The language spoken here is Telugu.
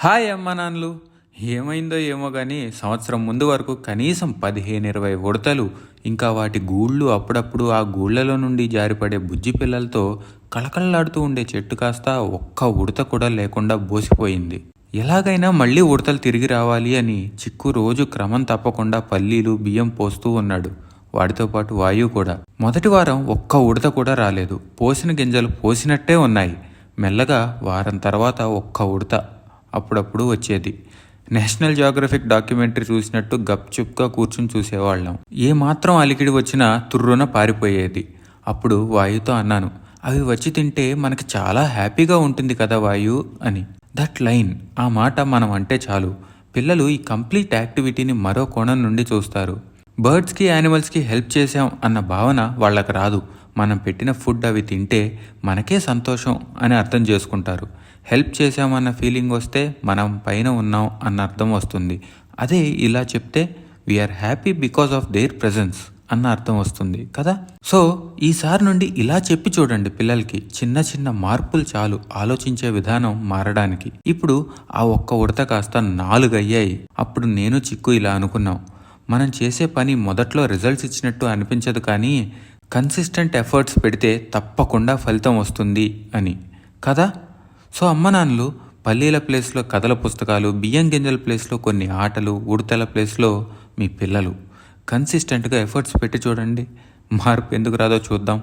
హాయ్ అమ్మ నాన్నలు. ఏమైందో ఏమో కానీ సంవత్సరం ముందు వరకు కనీసం 15-20 ఉడతలు, ఇంకా వాటి గూళ్ళు, అప్పుడప్పుడు ఆ గూళ్ళలో నుండి జారిపడే బుజ్జి పిల్లలతో కళకళలాడుతూ ఉండే చెట్టు కాస్త ఒక్క ఉడత కూడా లేకుండా బోసిపోయింది. ఎలాగైనా మళ్ళీ ఉడతలు తిరిగి రావాలి అని చిక్కు రోజు క్రమం తప్పకుండా పల్లీలు, బియ్యం పోస్తూ ఉన్నాడు. వాటితో పాటు వాయువు కూడా. మొదటి వారం ఒక్క ఉడత కూడా రాలేదు. పోసిన గింజలు పోసినట్టే ఉన్నాయి. మెల్లగా వారం తర్వాత ఒక్క ఉడత అప్పుడప్పుడు వచ్చేది. నేషనల్ జియోగ్రఫిక్ డాక్యుమెంటరీ చూసినట్టు గప్చుప్గా కూర్చుని చూసేవాళ్ళం. ఏమాత్రం అలికిడి వచ్చినా తుర్రున పారిపోయేది. అప్పుడు వాయుతో అన్నాను, అవి వచ్చి తింటే మనకి చాలా హ్యాపీగా ఉంటుంది కదా వాయు అని. దట్ లైన్, ఆ మాట మనం అంటే చాలు పిల్లలు ఈ కంప్లీట్ యాక్టివిటీని మరో కోణం నుండి చూస్తారు. బర్డ్స్కి, యానిమల్స్కి హెల్ప్ చేసాం అన్న భావన వాళ్ళకి రాదు. మనం పెట్టిన ఫుడ్ అవి తింటే మనకే సంతోషం అని అర్థం చేసుకుంటారు. హెల్ప్ చేసామన్న ఫీలింగ్ వస్తే మనం పైన ఉన్నాం అన్న అర్థం వస్తుంది. అదే ఇలా చెప్తే we are happy because of their presence అన్న అర్థం వస్తుంది కదా. సో ఈసారి నుండి ఇలా చెప్పి చూడండి పిల్లలకి. చిన్న చిన్న మార్పులు చాలు ఆలోచించే విధానం మారడానికి. ఇప్పుడు ఆ ఒక్క ఉడత కాస్త 4 అయ్యాయి. అప్పుడు నేను చిక్కు ఇలా అనుకున్నాం, మనం చేసే పని మొదట్లో రిజల్ట్స్ ఇచ్చినట్టు అనిపించదు, కానీ కన్సిస్టెంట్ ఎఫర్ట్స్ పెడితే తప్పకుండా ఫలితం వస్తుంది అని కదా. సో అమ్మ నాన్నలు, పల్లీల ప్లేస్లో కథల పుస్తకాలు, బియ్యం గింజల ప్లేస్లో కొన్ని ఆటలు, ఉడతల ప్లేస్లో మీ పిల్లలు. కన్సిస్టెంట్గా ఎఫర్ట్స్ పెట్టి చూడండి, మార్పు ఎందుకు రాదో చూద్దాం.